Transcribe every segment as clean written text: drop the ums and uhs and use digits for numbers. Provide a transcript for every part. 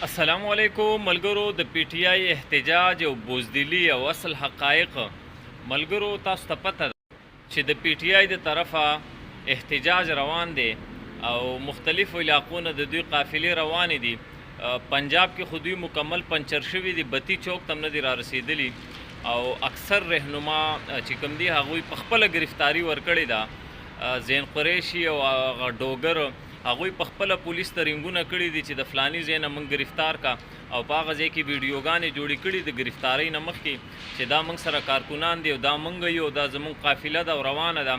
السلام علیکم ملګرو د پی ټی آی احتجاج او بوزدلی او اصل حقایق ملګرو تاسو ته پته ده چې د پی ټی آی د طرفه احتجاج روان دی او مختلفو علاقو نه د دوی قافلې روانې دي پنجاب کې خو دوی مکمل پنچر شوي دي بتی چوک تم نه دي را رسیدلی او اکثر رهنما چې کوم دي هغوی په خپله گرفتاری ورکړې ده زین قریشي او ډوګر هغوی په خپله پولیس ته رنګونه کړي دي چې د فلاني ځای نه موږ گرفتار کا او په هغه ځای کې ویډیوګانې جوړې کړي د گرفتارۍ نه مخکې چې دا موږ سره کارکونان دي او دا موږ یو دا زموږ قافله ده او روانه ده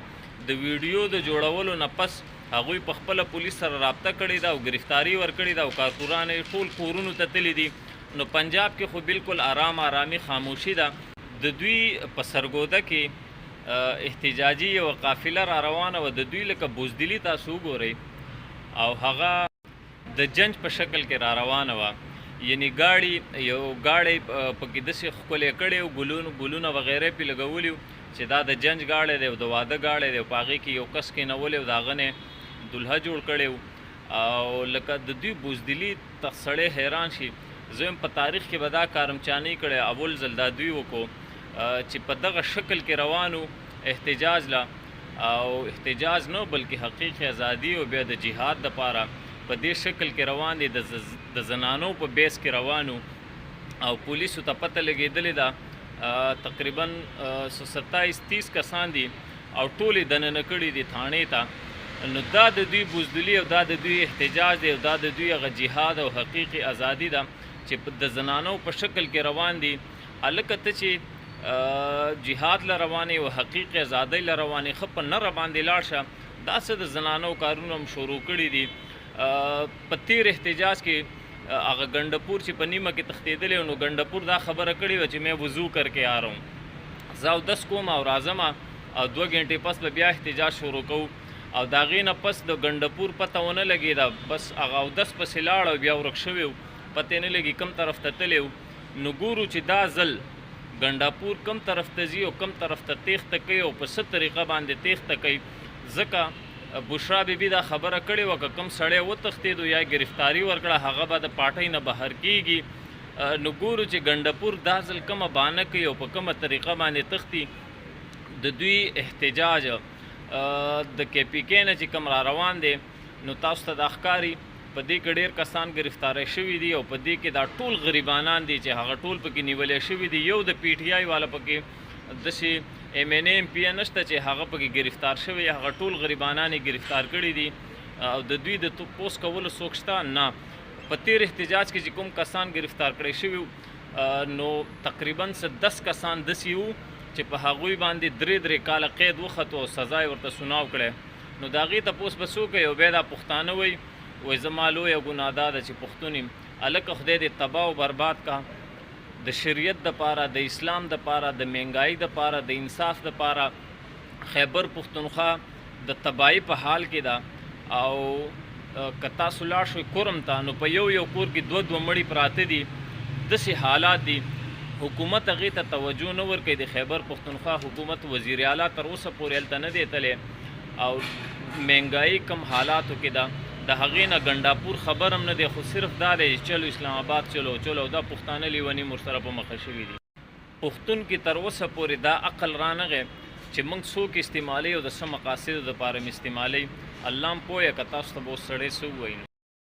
د ویډیو د جوړولو نه پس هغوی په خپله پولیس سره رابطه کړې ده او گرفتاري ورکړې ده او کارکونان یې ټول کورونو ته تللي دي نو پنجاب کې خو بالکل آرامي خاموشي ده د دوی په سرګوده کې احتجاجي یوه قافله را روانه وه د دوی لکه بزدلي تاسو وګورئ او هغه د جنج په شکل کې را روانه وه یعنی یو ګاډی پکې داسې ښکلی کړی و ګلونه وغیره پې لګولي چې دا د جنج ګاډی دی او د واده ګاډی دی او په هغې کې یو کس کېنولی و د هغه نه دلهه جوړ کړی و او لکه د دوی بزدلي ته سړی حیران شي زه هم په تاریخ کې به دا کارمچانۍ کړی اول ځل دا دوی وکړو چې په دغه شکل کې روانو احتجاج له او احتجاج نه بلکې حقیقي ازادي او بیا د جهاد دپاره په دې شکل کې روان دي د زنانو په بیس کې روانو او پولیسو ته پته لګېدلې ده تقریبا 27-30 کسان دي او ټولې دننه کړي دي تھانې ته نو دا د دوی بزدلي او دا د دوی احتجاج دی او دا د دوی هغه جهاد او حقیقي ازادي ده چې د زنانو په شکل کې روان دي هلکه ته چې جهاد له روانې و حقیقي ازادۍ له روانې ښه په نره باندې لاړ شه داسې د زنانو کارونه هم شروع کړي دي په تیر احتجاج کې هغه ګنډپور چې په نیمه کې تښتېدلی نو ګنډپور دا خبره کړې وه چې میں وضو کر کے آ رہا ہوں زه اودس کوم او راځم او 2 غنټې پس به بیا احتجاج شروع کوو او د هغې نه پس د ګنډپور پته ونه لګېده بس هغه اودس پسې لاړ او بیا ورک شوی و پته یې نه لګي کوم طرف ته تللی و نو ګورو چې دا ځل ګنډاپور کم طرف ته ځي او کم طرف ته تیښته کوي او په څه طریقه باندې تیښته کوي ځکه بشرا بیبي دا خبره کړې وه که کم سړی وتښتېدو یا ګرفتاري ورکړه هغه به د پاټۍ نه بهر کېږي نو ګورو چې ګنډپور دا ځل کومه بانه کوي او په کومه طریقه باندې تښتي د دوی احتجاج د کے پی کې نه چې کوم را روان دی نو تاسو ته دا ښکاري په دې کې ډېر کسان گرفتاره شوي دي او په دې کې دا ټول غریبانان دي چې هغه ټول پکې نیولې شوي دي یو د پی ټی آی والا پکې داسې ایم این اے ایم پی نشته چې هغه پکې گرفتار شوی هغه ټول غریبانان یې گرفتار کړي دي او د دوی د پوس کولو څوک شته نه په تیر احتجاج کې چې کوم کسان گرفتار کړی شوي نو تقریبا 10 کسان داسې وو چې په هغوی باندې 3 کاله قید وختو او سزا یې ورته سناو کړی نو د هغې تپوس به څوک کوي او بیا دا پښتانه وایي وای زما لویه ګناه دا ده چې پښتون یم هلکه خدای دې تباه او برباد کا د شریعت دپاره د اسلام دپاره د مهنګایي دپاره د انصاف دپاره خیبر پښتونخوا د تباهي په حال کې ده او که تاسو لاړ شئ کورم ته نو په یو کور کې 2 مړي پراته دي داسې حالات دي حکومت هغې ته توجه نه ورکوي د خیبر پښتونخوا حکومت وزیر اعلی تر اوسه پورې هلته نه دی تلی او مهنګایي کم حالاتو کې ده د هغې نه ګنډاپور خبر هم نه دی خو صرف دا دی چې چلو اسلام آباد چلو دا پښتانه لیوني ورسره په مخه شوي دي پښتون کې تر اوسه پورې دا عقل رانغی چې موږ څوک استعمالوي او د څه مقاصدو دپاره م استعمالوي الله هم پوهه که تاسو ته به اوس سړی څه ووایي